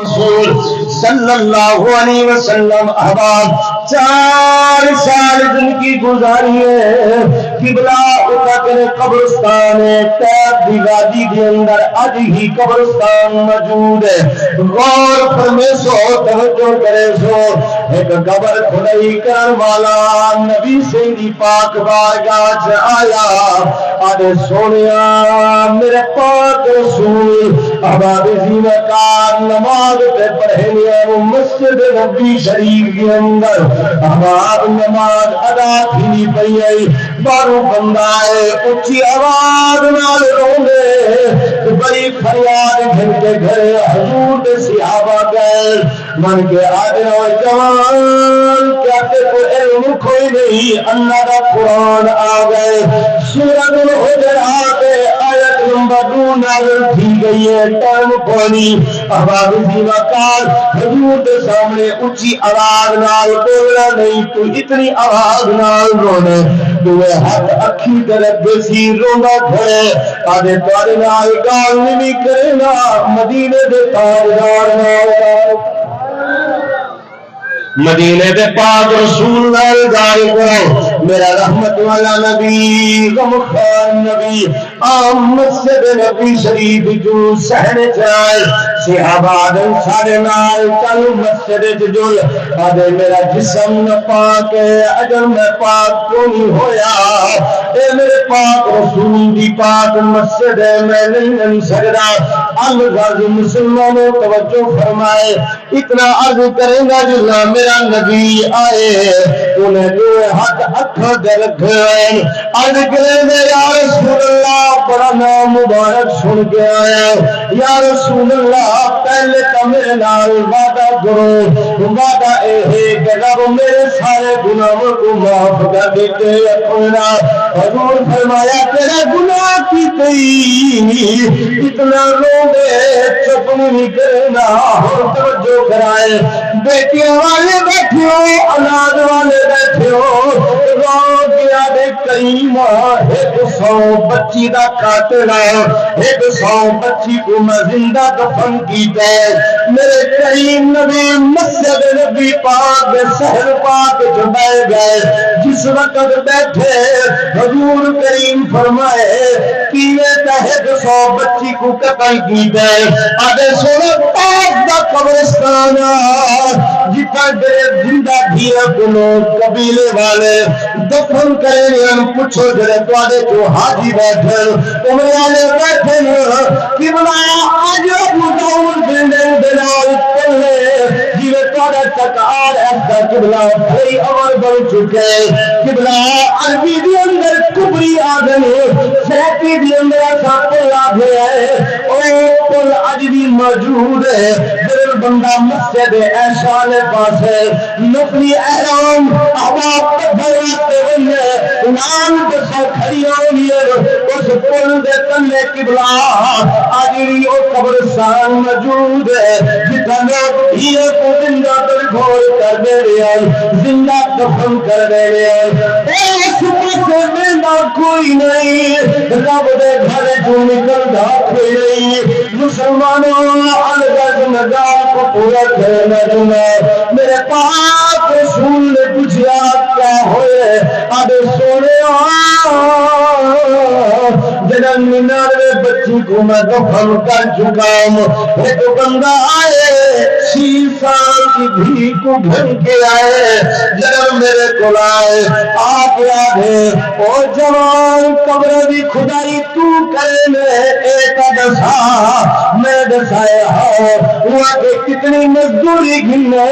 رسول صلی اللہ علیہ وسلم احباب 4 سال دن کی گزاری ہے قبلہ اتاکر قبرستان تیب دی وادی کے اندر آج ہی قبرستان موجود ہے غور فرمے سو توجہ کرے سو ایک قبر کھلائی کرن والا نبی سیدی پاک بارگاہ سے آیا آدھے سونیا میرے پاک رسول احباب زینکار نماز پہ پڑھنے مسجد نبی شریف کے اندر احباب نماز ادا تھی پئی آئی بارو بندہ ہے اچھی آواز نال روندے بڑی فریاد گھر کے گھر حضور دے صحابہ گئے من کے آدھے اور جوان کیا تے کو علم کوئی نہیں اللہ دا قرآن آ گئے سورۃ الحجرات آیت نمبر 2 نازل تھی گئی ہے ٹائم پانی احباب زینکار حضور دے سامنے اونچی آواز نال بولنا نہیں تو اتنی آواز نال رونے دوے ہاتھ اکھی طرف دیسی روندا کھڑے آدھے توڑے نال گال نہیں کرے نا مدینے دے تاجدار نال مدینے دے پاک رسول نال گال کرو میرا رحمت والا نبی غمخوار نبی مسجد نبی شریف جو سہن جائے صحابہ آدم سارے نال چل مسجد جل آدھے میرا جسم نہ پاک ہے اگر میں پاک کیوں نہیں ہویا اے میرے پاک رسول دی پاک مسجد ہے میں نہیں سکتا الغرض مسلمانوں توجہ فرمائے اتنا عرض کریں گا جلا میرا نبی آئے انہیں جو ہاتھ اکھا دے رکھے ہیں عرض کریں گے یا رسول اللہ بڑا نام مبارک سن کے آیا یا رسول اللہ پہلے تو میرے نال وعدہ کرو وعدہ اے ہے کہ رب میرے سارے گناہوں کو معاف کر دیتے اپنا حضور فرمایا تیرا گناہ کی تئی اتنا رو دے چپ نہیں کرنا اور توجہ کرائے بیٹیاں والے بیٹھے ہو اولاد والے بیٹھے ہو رو گیا دے کریمہ 100 بچی دا کاٹنا 100 بچی کو میں زندہ دفن کیتا ہے میرے کریم نبی مسجد نبی پاک سہر پاک جو بیٹھ گئے جس وقت بیٹھے حضور کریم فرمائے کیویں تے 100 بچی کو قتل کیتا ہے آدھے سونا پاک دا قبرستان جتا دے زندہ دھیا کو لوگ قبیلے والے دفن کریں ہم پوچھو جڑے تواڈے جو حاجی بیٹھے عمرے والے بیٹھے کہ بلایا اج ابو داؤد بن دلال پلے جیویں تواڈا تکار ایسا قبلہ بھئی عمر بن چکے قبلہ عربی دی اندر کبری آدم سیتی دی اندر ایسا پل آ گیا ہے او پل اج بھی موجود ہے جڑا بندہ مسجد عائشہ نے پاس ہے نقلی احرام احباب پتھر نام دسو کھڑی ہونی ہے اس پل دے تلے قبلہ آجری او قبرستان موجود ہے جتنا لوگ ہیے کو زندہ در گھور کر دے رہے ہیں زندہ دفن کر دے رہے ہیں اس پاسے ملنا کوئی نہیں رب دے گھر جو نکلتا کوئی نہیں مسلمانوں الغرض نگاہ کو پورا کرنا جنا میرے پاک رسول نے پوچھا کیا ہوئے آدھے سونے جنن 99 بچی کو میں دفن کر چکا ہوں ایک بندہ آئے 6 سال کی بھی کو گھن کے آئے جنن میرے کو لائے آگے آگے او جوان قبر بھی خدائی تو کرے میں ایک دسا میں دسائے ہوا کہ کتنی مزدوری گھنے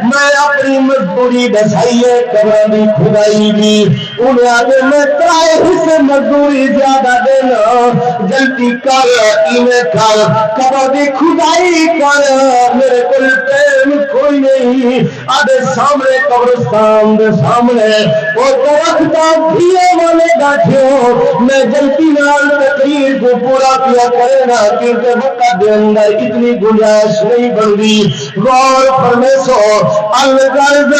میں اپنی مزدوری دسائیے قبر بھی خدائی بھی انہیں آگے میں ترائے حصے مزدوری زیادہ دینا جلدی کر انہیں کر قبر بھی خدائی کر میرے کل ٹیم کھو کوئی نہیں آدھے سامنے قبرستان دے سامنے وہ درخت دھیے والے بیٹھے ہو میں جلدی نال تقریر کو پورا کیا کرے نا کیونکہ وقت دے اندر اتنی گنجائش نہیں بنتی غور فرمے سو الغرض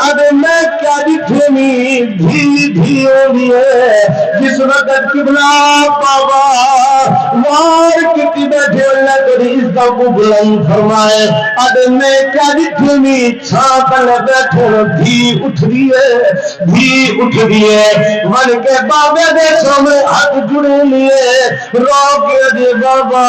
آدھے میں کیا دیکھے نہیں دھی دھی ہو ہے جس وقت قبلہ بابا وار کتی بیٹھے اللہ تیری عزت کو بلند فرمائے اب میں کیا دیکھوں گی چھاپ لے بیٹھے دھی اٹھ دیئے من کے بابے دے سامنے ہاتھ جڑے لیے رو کے دے بابا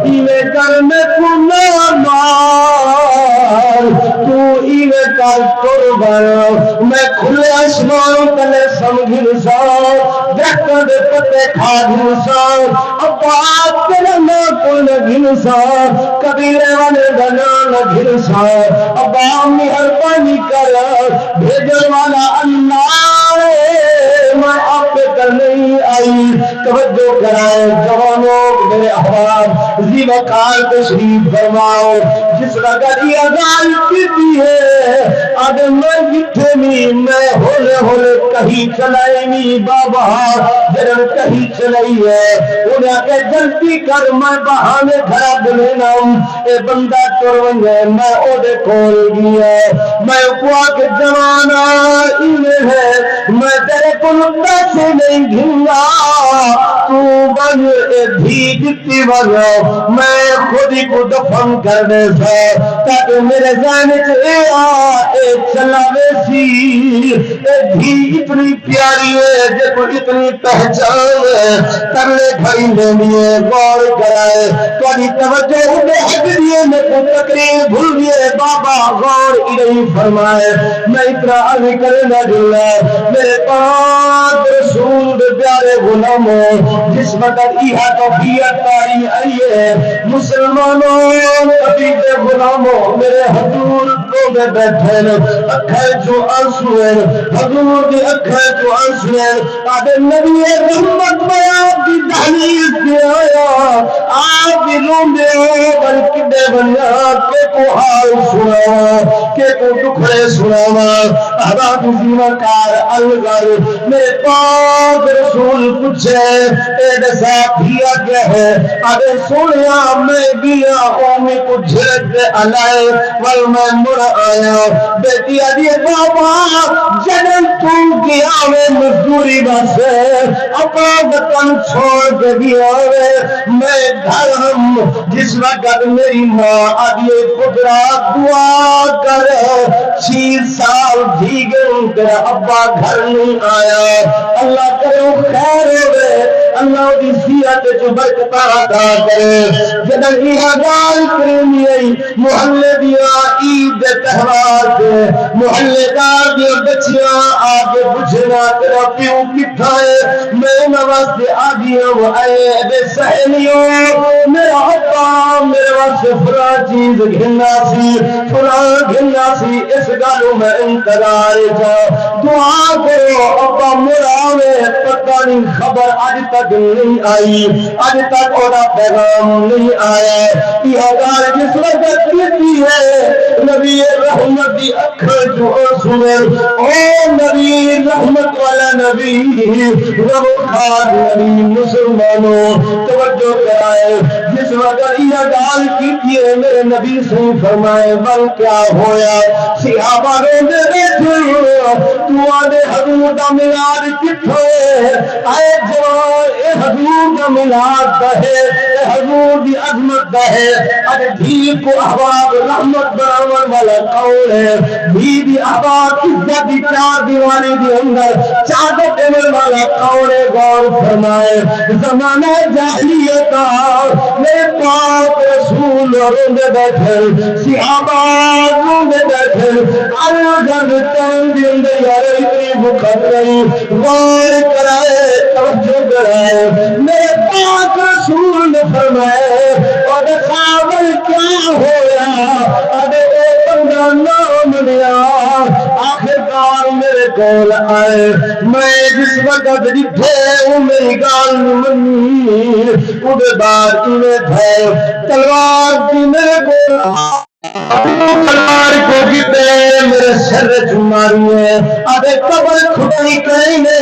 ایویں کر میں کنا مار تو ایویں کر قربان میں کھلے آسمان تلے سمجھ سا درختوں دے پتے کھا گھنسا ابا تیرا نہ کوئی نہ گھنسا قبیلے والے دا نہ گھنسا ابا مہربانی کر بھیجن والا اللہ میں آپ کر نہیں آئی توجہ کرائے جوانوں میرے احباب زی وقار تشریف فرماؤ جس وقت یہ اذان کی ہے آدھے میں جتھے نہیں میں ہولے ہولے کہیں چلائی نہیں بابا جنہوں کہیں چلائی ہے انہیں کہ جلدی کر میں بہانے کھڑا دلینا اے بندہ ترونگے میں او دے کھول گیا میں اکوا کے جوانا انہیں ہے میں تیرے کل پیسے نہیں گھنگا تو بن اے بھی جتی بنا میں خود ہی کو دفن کر دے سا تاکہ میرے ذہن اے اے چلاوے سی اے بھی اتنی پیاری ہے جے کو اتنی پہچان ہے ترلے کھائی لیے غور کرائے تاری توجہ ہوتے حق دیئے میں کو تقریر بھول دیئے بابا غور الہی فرمائے میں اتنا عرض کرنا جلنا میرے پاک رسول دے پیارے غلاموں جس وقت ایہا توفیت تاری آئیے مسلمانوں ابھی دے غلاموں میرے حضور کو میں بیٹھے اکھیں جو آنسو ہیں حضور دی اکھیں جو آنسو ہیں آدھے نبی رحمت میں آپ کی دہلیز دے آیا آپ بھی روندے ہو بلکہ دے بنیا کہ کو حال سناوا کہ کو دکھڑے سناوا احباب زیوکار الگر میرے پاک رسول پوچھے اے دسا بھیا کیا ہے آدھے سنیا میں بیا اومی کو جھرک دے علائے ول میں مر آیا بیٹی آدھی بابا جنن تو گیا میں مزدوری باسے اپنا وطن چھوڑ کے گیا میں گھر ہم جس وقت میری ماں آدھی پترا دعا کر 6 سال بھی گئے تیرا ابا گھر نہیں آیا اللہ کرے خیر ہوئے اللہ دی سیرت جو برکتہ عطا کرے جدن یہ گال کرنی ہے محلے دیا عید تہوار کے محلے دار دیا بچیاں آگے بجھنا تیرا پیوں کٹھا ہے میں نواستے آگیا وہ آئے بے سہنیوں میرا ابا میرے واسے فرا چیز گھننا سی اس گالوں میں انتظار جا دعا کرو ابا مراوے پتہ نہیں خبر آج تک نہیں آئی آج تک اوڑا پیغام نہیں آیا یہ گال جس وقت کیتی ہے نبی رحمت دی اکھر جو سنے او نبی رحمت والا نبی رب خان نبی مسلمانوں توجہ کرائے جس وقت یہ گال کیتی ہے میرے نبی سے فرمائے بل کیا ہویا صحابہ روندے بیٹھے تو آدھے حضور دا ملاد کتھے آئے جوان اے حضور دا ملاد دہے اے حضور دی عظمت دہے اے دھی کو احباب رحمت براور والا قول ہے دھی احباب عزت دی چار دیوانی دی اندر چادت امر والا قول غور فرمائے زمانہ جاہلیتا میرے پاک رسول روندے بیٹھے صحابہ روندے بیٹھے الگن تن دن دے یار اتنی بخت رہی غور کرائے توجہ کرائے میرے پاک رسول نے فرمائے اور خوابل کیا ہویا ادھے اے بندہ نام لیا آخر کار میرے کول آئے میں جس وقت جتھے وہ میری گال نہیں منی اودے بعد انہیں تھے تلوار کی میرے کول تلوار کو کتے میرے سر چماری ہے آدھے قبر کھڑائی کہنے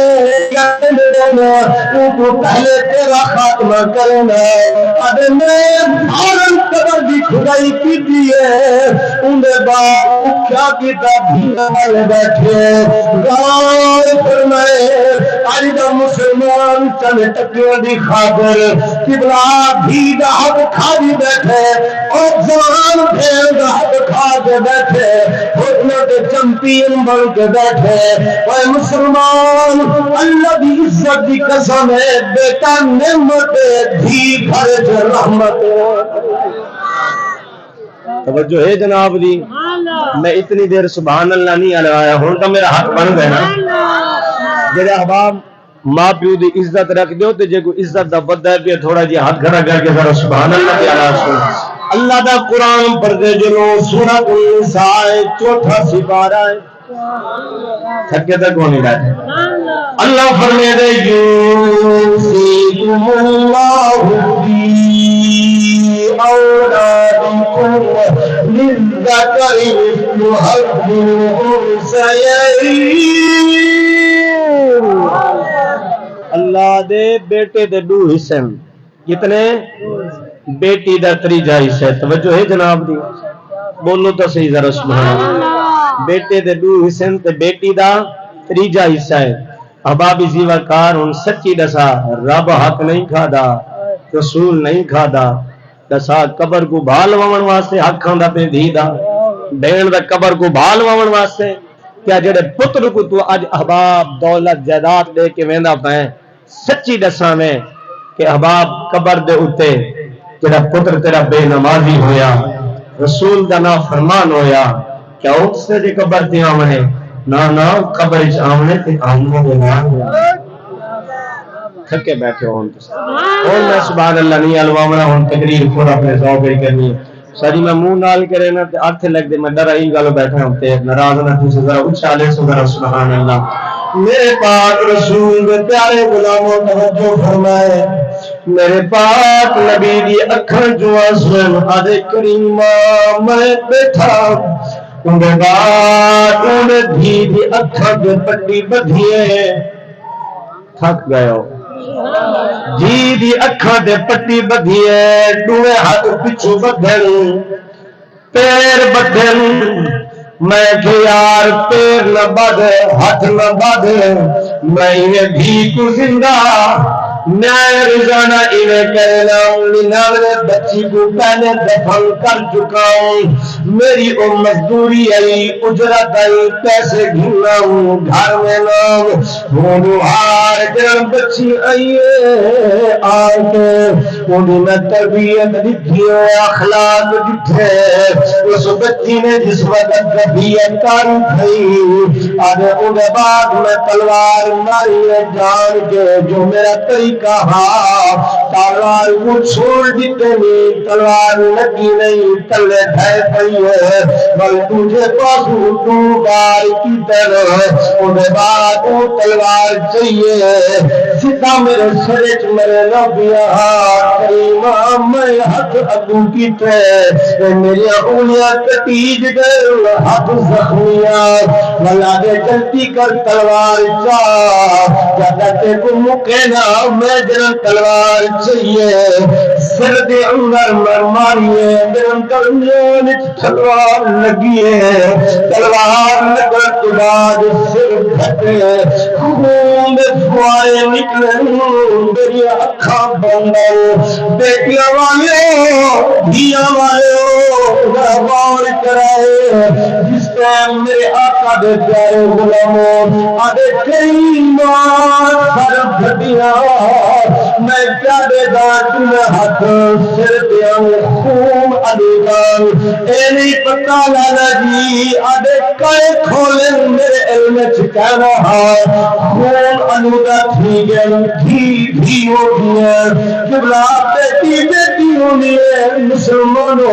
تو پہلے تیرا خاتمہ کرنا آدھے میں بھارن قبر دی کھڑائی کی دیئے انہیں باپ کیا کیتا بھینا والے بیٹھے غار فرمائے آج دا مسلمان چلے ٹکیوں دی خاطر قبلہ بھی دا حق کھا دی بیٹھے اور زمان پھیل دا حق کھا کے بیٹھے حکمت چمپین بن کے بیٹھے اے مسلمان اللہ دی عزت دی قسم ہے بیٹا نعمت دھی گھر جو رحمت توجہ ہے جناب دی میں اتنی دیر سبحان اللہ نہیں آیا ہوں تو میرا حق بن گیا نا جڑے احباب ماں پیو دی عزت رکھ دیو تے جے کوئی عزت دا بد ہے پہ تھوڑا جی ہاتھ کھڑا کر کے ذرا سبحان اللہ کی اعلیٰ سن اللہ دا قرآن پڑھتے جنو سورۃ النساء چوتھا سپارہ ہے تھکے تک ہونی بیٹھے اللہ فرمے دے یوسیکم اللہ فی اولادکم للذکر مثل حظ الانثیین اللہ دے بیٹے دے دو حصے کتنے بیٹی دا تریجا حصہ توجہ ہے جناب دی بولو تو صحیح ذرا سبحان اللہ بیٹے دے دو حصے تے بیٹی دا تریجا حصہ ہے احبابی زیوہ کار ان سچی دسا رب حق نہیں کھادا رسول نہیں کھادا دسا قبر کو بھال ومن واسطے حق کھاندا پہ دھی دا بین دا قبر کو بھال ومن واسطے کیا جڑے پتر کو تو اج احباب دولت جائیداد دے کے ویندا پے سچی دساں میں کہ احباب قبر دے اتے جڑا پتر تیرا بے نمازی ہویا رسول دا نا فرمان ہویا کیا اس سے جے قبر تے آمنے نا قبر اچ آمنے تے آمنے دے نا تھکے بیٹھے ہوں اور میں سبحان اللہ نہیں علوامنا ہوں تقریر خود اپنے ذوق ہی کرنی ہے ساری میں منہ نال کرے نا تے ارتھ لگ دے میں ڈر ہی گالو بیٹھا ہوں تے ناراض نہ تھی ذرا اچھالے سو ذرا سبحان اللہ میرے پاک رسول دے پیارے غلاموں توجہ فرمائے میرے پاک نبی دی اکھن جو آسن آدھے کریمہ میں بیٹھا انہیں بات انہیں دھی دی اکھن دے پٹی بدھیے تھک گئے ہو جی دی اکھاں دے پٹی بدھیے دوے ہاتھ پچھو بدھن پیر بدھن میں کہ یار پیر نہ بدھ ہاتھ نہ بدھ میں انہیں بھی کو زندہ میں روزانہ انہیں کہنا ننانوے بچی کو پہلے دفن کر چکا ہوں میری مزدوری آئی اجرت آئی پیسے گھنا ہوں گھر میں نام ہوں ہار جن بچی آئی آئے انہیں میں تربیت دیکھی اخلاق دیکھے اس بچی نے جس وقت تربیت کاری تھی آدھے انہیں بعد میں تلوار ماری جان کے جو میرا طریقہ کہا تلوار کو چھوڑ دیتے نہیں تلوار لگی نہیں تلے ڈھائے پئی ہے بل تجھے پاسو تو بار کی طرح انہیں بعد وہ تلوار چاہیے سیدھا میرے سرچ میرے نبیہ کریمہ میں ہاتھ ابو کی طرح میری انگلیاں کٹیج گئے ہاتھ زخمیاں بلا دے جلدی کر تلوار چاہ جاتا کو مکینا میں جنن تلوار چاہیے سر دے اندر مرماریے جنن کرنیان تلوار لگیے تلوار لگن تو بعد سر پھٹے خون دے فوارے نکلے میری اکھاں بندو بیٹیاں والے دھیاں والے غور کرائے جس ٹائم میرے آقا دے پیارے غلاموں آدھے کئی ماں سر پھٹیاں میں پیادے دانت میں ہاتھ سر دیاں خون علیگان اے نہیں پتہ لانا جی آدھے کائے کھولیں میرے علم چکا رہا خون علیگا تھی گئے تھی ہو گیا جبلا بیٹی بیٹی مسلمانوں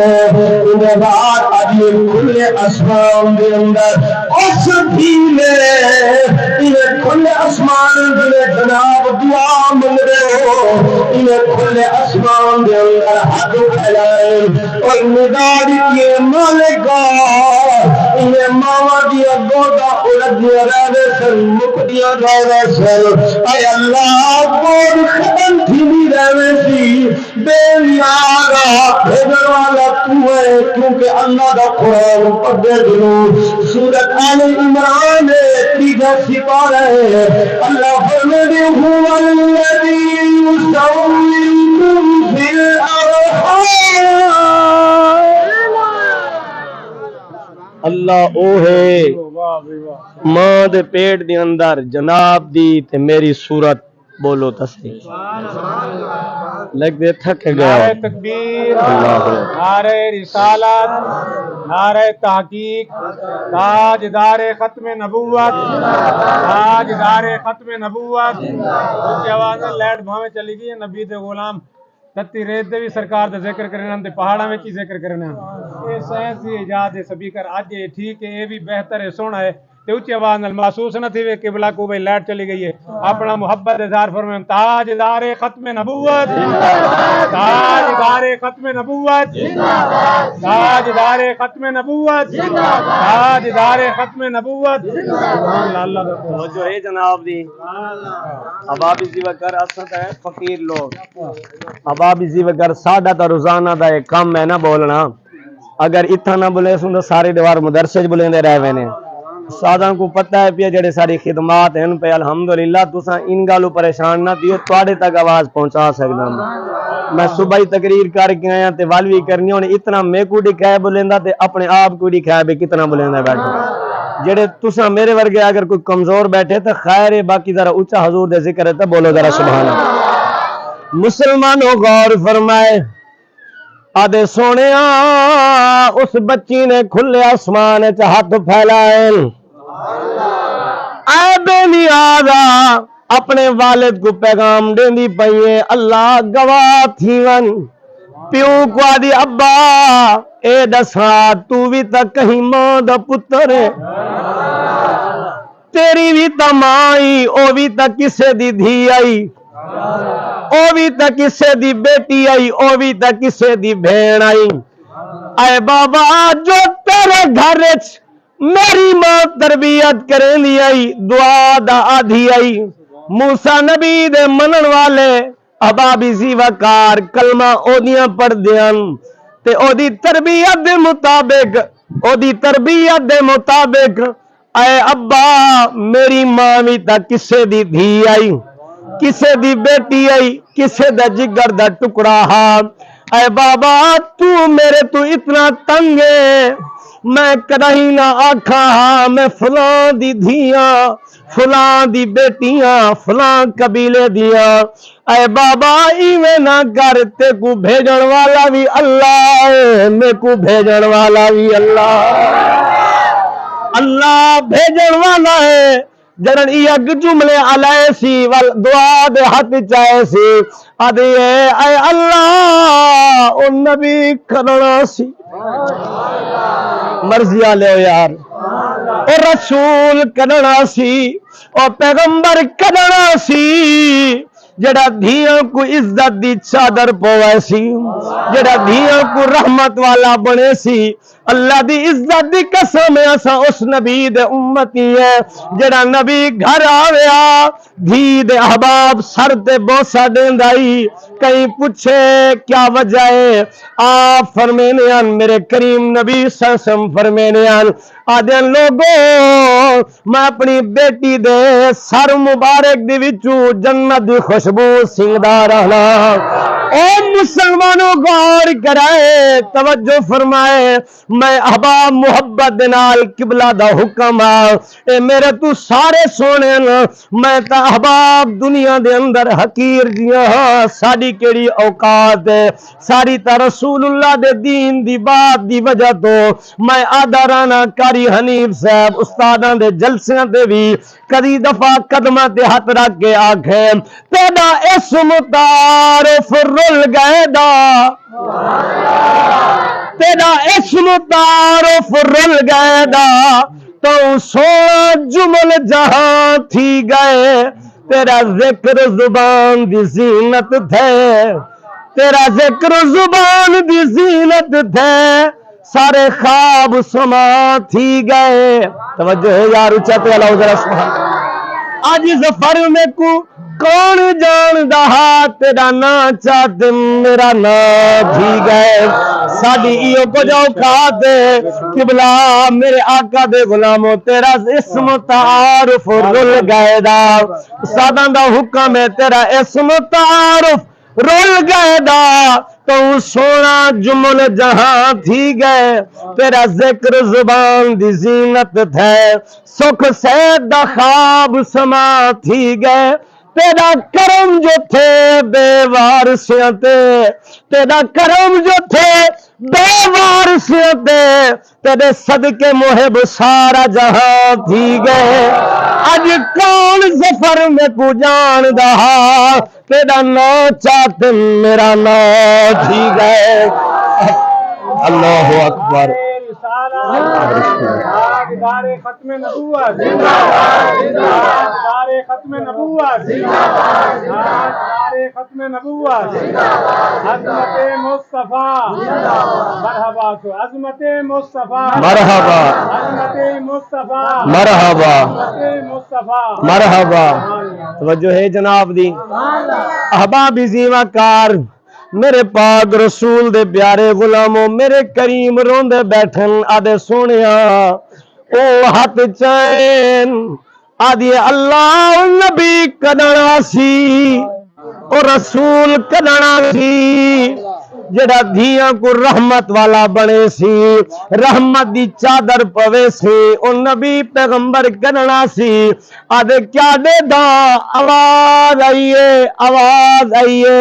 رات آج کھلے آسمان کے اندر اس کھلے آسمان کے جناب دعا مل رہے ہو انہیں کھلے آسمان کے اندر ہاتھ پھیلائے اور نگاہ کی مالکا انہیں ماما دیا گودا اڑد دیا رہے سن مکدیاں رہے سن اے اللہ گود ختم تھی بھی رہے سی بے نیارا بھیجن والا تو ہے کیونکہ اللہ دا قرآن پڑھے دلو سورت آل عمران تیجا سپارہ ہے اللہ فرمائے هو الذی یصوّرکم فی الارحام اللہ او ہے ماں دے پیٹ دے اندر جناب دی تے میری صورت بولو تصحیح لگ دے تھک گیا نعرہ تکبیر نعرہ رسالت نعرہ تحقیق تاجدار ختم نبوت تاجدار ختم نبوت اس کی آواز لیٹ بھاویں چلی گئی نبی دے غلام تتی ریت دے بھی سرکار دے ذکر کرنا تے پہاڑاں وچ ہی ذکر کرنا یہ سائنس دی ایجاد ہے سپیکر اج یہ ٹھیک ہے یہ بھی بہتر ہے سونا ہے تے اونچی آواز نال محسوس نہ تھی قبلہ کو بھئی لائٹ چلی گئی ہے اپنا محبت اظہار فرمائیں تاجدار ختم نبوت تاجدار ختم نبوت تاجدار ختم نبوت تاجدار ختم نبوت اللہ کا جو ہے جناب دی اباب اسی وقت اصل ہے فقیر لوگ اباب اسی وقت ساڈا تا روزانہ دا ایک کام ہے نا بولنا اگر اتھا نہ بولے سن سارے دیوار مدرسے بولیں رہ وینے ساداں کو پتہ ہے پیا جڑے ساری خدمات ہیں پہ الحمدللہ تساں ان گالوں پریشان نہ دیو تواڈے تک آواز پہنچا سکدا میں صبح ہی تقریر کر کے آیا تے والوی کرنی ہن اتنا میں کو دکھائے بولیندا تے اپنے آپ کو دکھائے بھی کتنا بولیندا بیٹھے جڑے تساں میرے ورگے اگر کوئی کمزور بیٹھے تے خیر ہے باقی ذرا اونچا حضور دے ذکر ہے تے بولو ذرا سبحان اللہ مسلمانوں غور فرمائے آدھے سونیا اس بچی نے کھلے آسمان چ ہاتھ پھیلائے اے بے نیازا اپنے والد کو پیغام دیندی پئیے اللہ گواہ تھی ون پیو کو آدھی ابا اے دسا تو بھی تا کہیں ماں دا پتر ہے تیری بھی تا مائی او بھی تا کسے دی دھی آئی او بھی تا کسے دی بیٹی آئی او بھی تا کسے دی بھین آئی اے بابا جو تیرے گھر میری ماں تربیت کریں دی آئی دعا دا آدھی آئی موسیٰ نبی دے منن والے ابابی سی وقار کلمہ او دیاں پڑھ دیاں تے او دی تربیت دے مطابق اے ابا میری ماں بھی تا کسے دی دھی آئی کسے دی بیٹی آئی کسے دا جگر دا ٹکڑا ہاں اے بابا تو میرے تو اتنا تنگ ہے میں کدہیں نہ آکھا ہاں میں فلاں دی دھیاں فلاں دی بیٹیاں فلاں قبیلے دیا اے بابا ایویں نہ کر تے کو بھیجن والا بھی اللہ ہے میں کو بھیجن والا بھی اللہ بھیجن والا ہے جنن یک جملے علیہ سی دعا دے ہاتھ چاہے سی آدھے اے اللہ او نبی کرنا سی مرضی آلے ہو یار او رسول کرنا سی او پیغمبر کرنا سی جڑا دھیاں کو عزت دی چادر پوے سی جڑا دھیاں کو رحمت والا بنے سی اللہ دی عزت دی قسم اسا اس نبی دے امتی ہے جڑا نبی گھر آویا دھی دے احباب سر تے بوسا دیندائی کہیں پوچھے کیا وجہ ہے آپ فرمینیان میرے کریم نبی صلی اللہ علیہ وسلم فرمینیان آدھین لوگوں میں اپنی بیٹی دے سر مبارک دی وچوں جنت دی خوشبو سنگدا رہنا اے مسلمانوں غور کرائے توجہ فرمائے میں احباب محبت دنال قبلہ دا حکم اے میرے تو سارے سونے میں تا احباب دنیا دے اندر حقیر جیاں ہاں ساڑی کیڑی اوقات ہے ساری تا رسول اللہ دے دین دی بات دی وجہ تو میں آدھارانا کاری حنیف صاحب استادان دے جلسیاں دے بھی کدی دفعہ قدمہ تے ہاتھ رکھ کے آکھیں پیدا اسم تعارف رول گئے دا تیرا اسم تعارف رول گئے دا تو سونا جمل جہاں تھی گئے تیرا ذکر زبان دی زینت تھے تیرا ذکر زبان دی زینت تھے سارے خواب سما تھی گئے توجہ ہے یار اچھا تے اللہ ذرا سبحان آج ظفر میں کو کون جان دہا تیرا نا چاہتے میرا نا تھی گئے ساڑی ایو کو جو کھاتے قبلہ میرے آقا دے غلاموں تیرا اسم تعارف رول گئے دا سادان دا حکم ہے تیرا اسم تعارف رول گئے دا تو سونا جمل جہاں تھی گئے تیرا ذکر زبان دی زینت تھے سکھ سید دا خواب سما تھی گئے تیرا کرم جو تھے بے وارثیاں تے تیرا کرم جو تھے بے وارثیاں تے تیرے صدقے محب سارا جہاں تھی گئے آج کون ظفر میں کو جان دہا تیرا نا چاہتے میرا نا تھی گئے اللہ اکبر تاجدار ختم نبوت تاجدار ختم نبوت تاجدار ختم نبوت عظمت مصطفیٰ مرحبا عظمت مصطفیٰ مرحبا عظمت مصطفیٰ مرحبا عظمت مصطفیٰ مرحبا توجہ ہے جناب دی احباب زیوہ کار میرے پاک رسول دے پیارے غلاموں میرے کریم روندے بیٹھن آدھے سونیا او ہاتھ چین آدھے اللہ نبی کدنا سی او رسول کدنا سی جڑا دھیاں کو رحمت والا بنے سی رحمت دی چادر پوے سی او نبی پیغمبر کدنا سی آدھے کیا دے دا آواز آئیے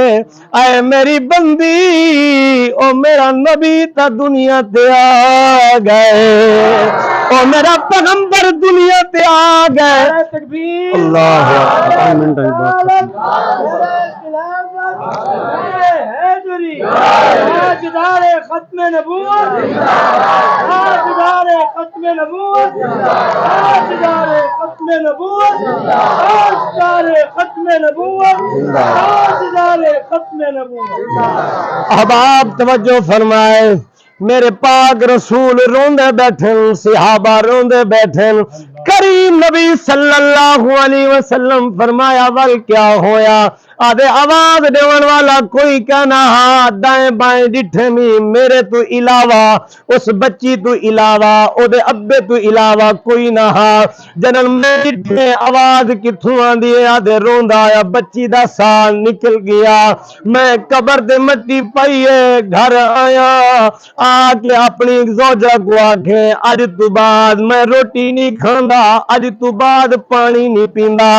اے میری بندی او میرا نبی تا دنیا تے آ گئے او میرا پیغمبر دنیا تے آ گئے اللہ تاجدار ختم نبوت تاجدار ختم نبوت تاجدار ختم نبوت تاجدار ختم نبوت تاجدار ختم نبوت احباب توجہ فرمائے میرے پاک رسول روندے بیٹھن صحابہ روندے بیٹھن کریم نبی صلی اللہ علیہ وسلم فرمایا ول کیا ہویا آدھے آواز دیون والا کوئی کہنا ہاں دائیں بائیں ڈٹھے میں میرے تو علاوہ اس بچی تو علاوہ او دے ابے تو علاوہ کوئی نہ ہاں جنن میں ڈٹھے آواز کتھوں آندھی ہے آدھے روندا آیا بچی دا سال نکل گیا میں قبر دے مٹی پائیے گھر آیا آ کے اپنی زوجہ کو آکھیں اج تو بعد میں روٹی نہیں کھاندا اج تو بعد پانی نہیں پیندا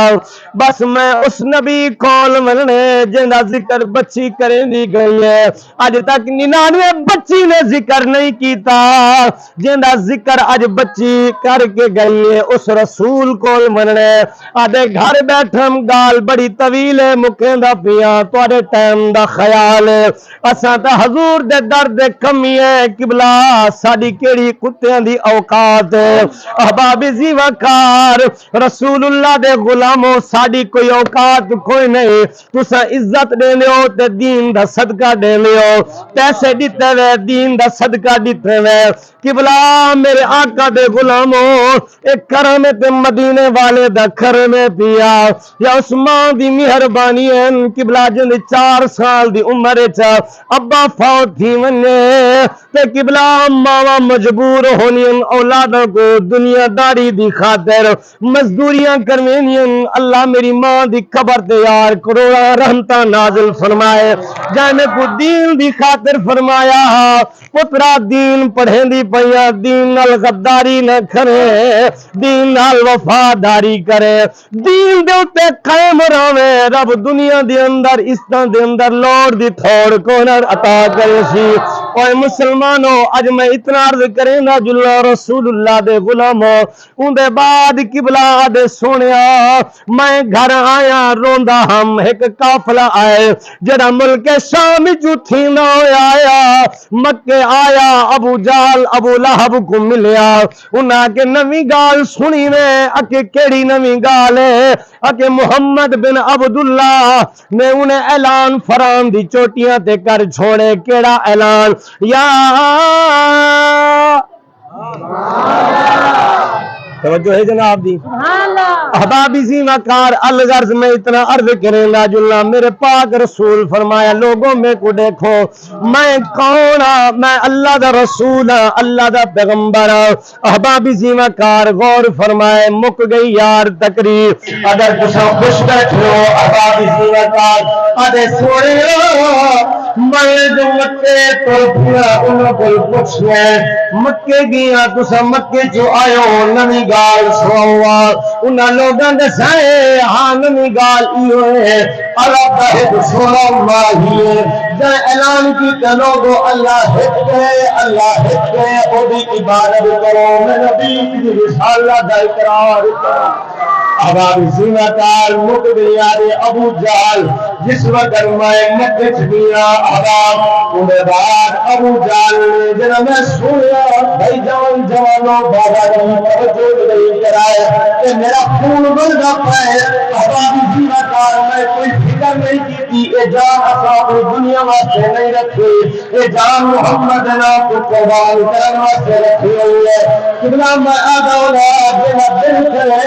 بس میں اس نبی کول مننے جنہ ذکر بچی کریں دی گئی ہے آج تک 99 بچی نے ذکر نہیں کیتا جنہ ذکر آج بچی کر کے گئی ہے اس رسول کول مننے آدھے گھر بیٹھم گال بڑی طویل ہے مکیں دا پیاں توڑے ٹائم دا خیال ہے اساں تا حضور دے درد کمی ہے قبلہ ساڑی کیڑی کتیاں دی اوقات ہے احباب زیوہ کار رسول اللہ دے غلاموں ساڑی کوئی اوقات کوئی نہیں تسا عزت دے لیو تے دین دا صدقہ دے لیو پیسے دیتے ہوئے دین دا صدقہ دیتے ہوئے قبلہ میرے آقا دے غلاموں ایک کرم تے مدینے والے دا کرم پیا یا عثمان دی مہربانی ہے قبلہ جن 4 سال دی عمر چا ابا فوت تھی ونے تے قبلہ ماوا مجبور ہونی اولادوں کو دنیا داری دی خاطر مزدوریاں کروینی اللہ میری ماں دی قبر تے یار کروڑا رحمتہ نازل فرمائے جانے کو دین دی خاطر فرمایا پترا دین پڑھیں دی پیا دین نال غداری نہ کرے دین نال وفاداری کرے دین دے اتے قائم رہے رب دنیا دے اندر اس طرح دے اندر لوڑ دی تھوڑ کو نہ عطا کرے سی اوے مسلمانوں اج میں اتنا عرض کریں نا جلا رسول اللہ دے غلاموں اون دے بعد قبلہ دے سونیا میں گھر آیا روندا ہم ایک قافلہ آئے جڑا ملک شام جو تھی نہ آیا مکے آیا ابو جال ابو لہب کو ملیا انہاں کے نویں گال سنی نے اکے کیڑی نویں گال ہے اکے محمد بن عبداللہ نے انہیں اعلان فران دی چوٹیاں تے کر چھوڑے کیڑا اعلان یا توجہ ہے جناب دی احباب زیمہ کار الغرض میں اتنا عرض کریں لا جلنا میرے پاک رسول فرمایا لوگوں میں کو دیکھو میں کون ہاں میں اللہ دا رسول ہاں اللہ دا پیغمبر ہاں احباب زیمہ کار غور فرمائے مک گئی یار تقریر اگر تسا خوش بیٹھو احباب زیمہ کار ادے سوڑے میں جو مکے تو پھرا انہوں کو پوچھنے مکے گیا تسا مکے جو آئے نمی گال سوا انہاں لوگاں دے سائے ہاں نمی گال ایو ہے اللہ تحب سونا ماہی جن اعلان کی تلوگو اللہ حق ہے او بھی عبادت کرو میں نبی کی رسالہ دا اقرار کرو احباب زیمہ کار مقبلیار ابو جال جس وقت میں مکچ دیا احباب انہیں بعد ابو جال نے جنہ میں سویا بھائی جوانوں بابا نہیں توجہ نہیں کرائے کہ میرا خون بلدہ پائے احباب زیمہ کار میں کوئی فکر نہیں کی تھی اے جان اصحاب دنیا واسطے نہیں رکھی اے جان محمد نا کو قربان کرن واسطے رکھی ہوئی ہے قبلہ میں آدھا اولاد میرا دل کرے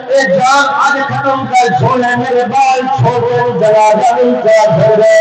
اے جان آج ختم کر چھوڑے میرے بال چھوڑے جنازہ نہیں کیا چھوڑے